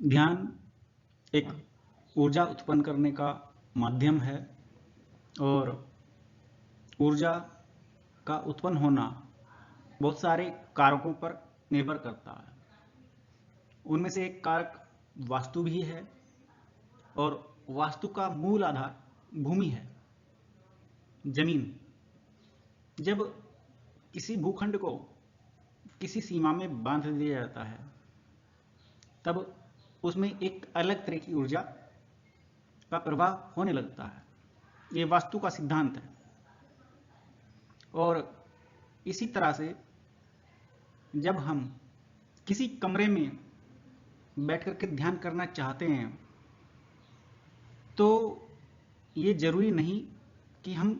ध्यान एक ऊर्जा उत्पन्न करने का माध्यम है और ऊर्जा का उत्पन्न होना बहुत सारे कारकों पर निर्भर करता है। उनमें से एक कारक वास्तु भी है और वास्तु का मूल आधार भूमि है, जमीन। जब किसी भूखंड को किसी सीमा में बांध दिया जाता है तब उसमें एक अलग तरह की ऊर्जा का प्रवाह होने लगता है। ये वास्तु का सिद्धांत है। और इसी तरह से जब हम किसी कमरे में बैठ करके ध्यान करना चाहते हैं तो ये जरूरी नहीं कि हम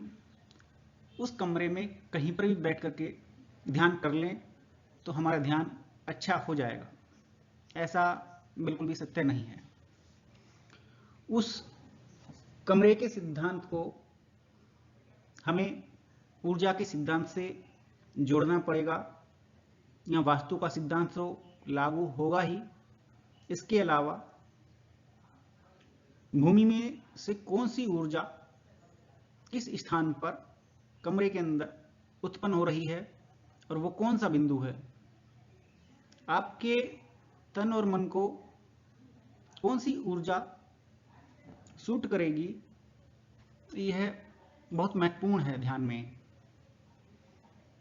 उस कमरे में कहीं पर भी बैठ करके ध्यान कर लें तो हमारा ध्यान अच्छा हो जाएगा। ऐसा बिल्कुल भी सत्य नहीं है। उस कमरे के सिद्धांत को हमें ऊर्जा के सिद्धांत से जोड़ना पड़ेगा, या वास्तु का सिद्धांत तो लागू होगा ही। इसके अलावा भूमि में से कौन सी ऊर्जा किस स्थान पर कमरे के अंदर उत्पन्न हो रही है और वो कौन सा बिंदु है, आपके तन और मन को कौन सी ऊर्जा सूट करेगी, यह बहुत महत्वपूर्ण है ध्यान में।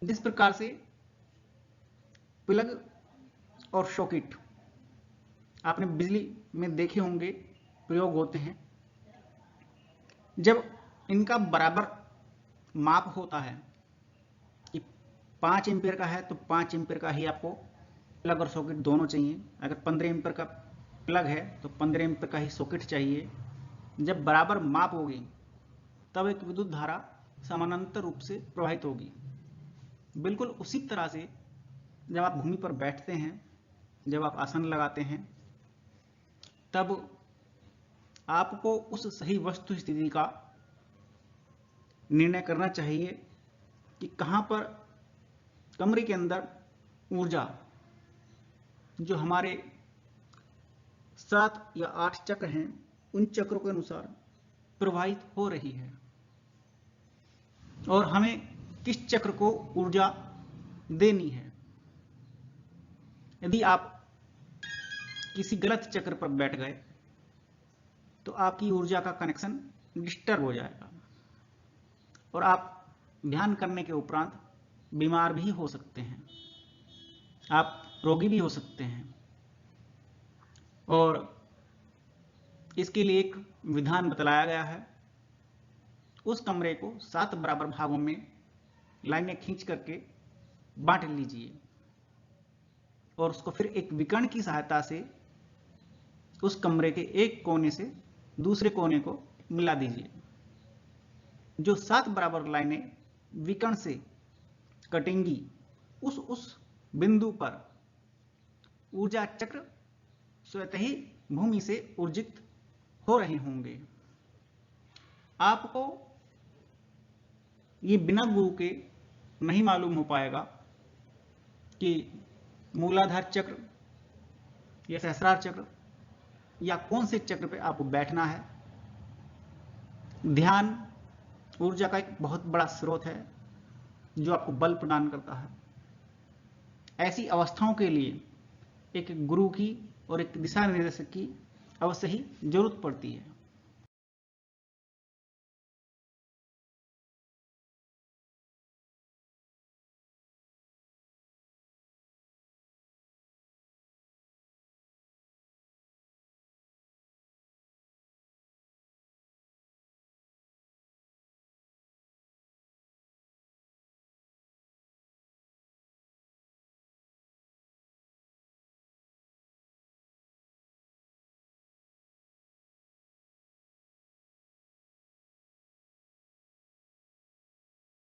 जिस प्रकार से प्लग और सॉकेट आपने बिजली में देखे होंगे प्रयोग होते हैं, जब इनका बराबर माप होता है कि 5 एम्पीयर का है तो 5 एम्पीयर का ही आपको प्लग और सॉकेट दोनों चाहिए। अगर 15 एम्पीयर का प्लग है तो 15 एम्पीयर का ही सॉकेट चाहिए। जब बराबर माप होगी तब एक विद्युत धारा समानांतर रूप से प्रवाहित होगी। बिल्कुल उसी तरह से जब आप भूमि पर बैठते हैं, जब आप आसन लगाते हैं, तब आपको उस सही वस्तु स्थिति का निर्णय करना चाहिए कि कहां पर कमरे के अंदर ऊर्जा, जो हमारे 7 या 8 चक्र हैं, उन चक्रों के अनुसार प्रवाहित हो रही है और हमें किस चक्र को ऊर्जा देनी है। यदि आप किसी गलत चक्र पर बैठ गए तो आपकी ऊर्जा का कनेक्शन डिस्टर्ब हो जाएगा और आप ध्यान करने के उपरांत बीमार भी हो सकते हैं, आप रोगी भी हो सकते हैं। और इसके लिए एक विधान बतलाया गया है। उस कमरे को 7 बराबर भागों में लाइनें खींच करके बांट लीजिए और उसको फिर एक विकर्ण की सहायता से उस कमरे के एक कोने से दूसरे कोने को मिला दीजिए। जो 7 बराबर लाइनें विकर्ण से कटेंगी, उस बिंदु पर ऊर्जा चक्र स्वतः ही भूमि से ऊर्जित हो रहे होंगे। आपको ये बिना गुरु के नहीं मालूम हो पाएगा कि मूलाधार चक्र या सहस्रार चक्र या कौन से चक्र पे आपको बैठना है। ध्यान ऊर्जा का एक बहुत बड़ा स्रोत है जो आपको बल प्रदान करता है। ऐसी अवस्थाओं के लिए एक गुरु की और एक दिशा निर्देशक की अवश्य ही जरूरत पड़ती है।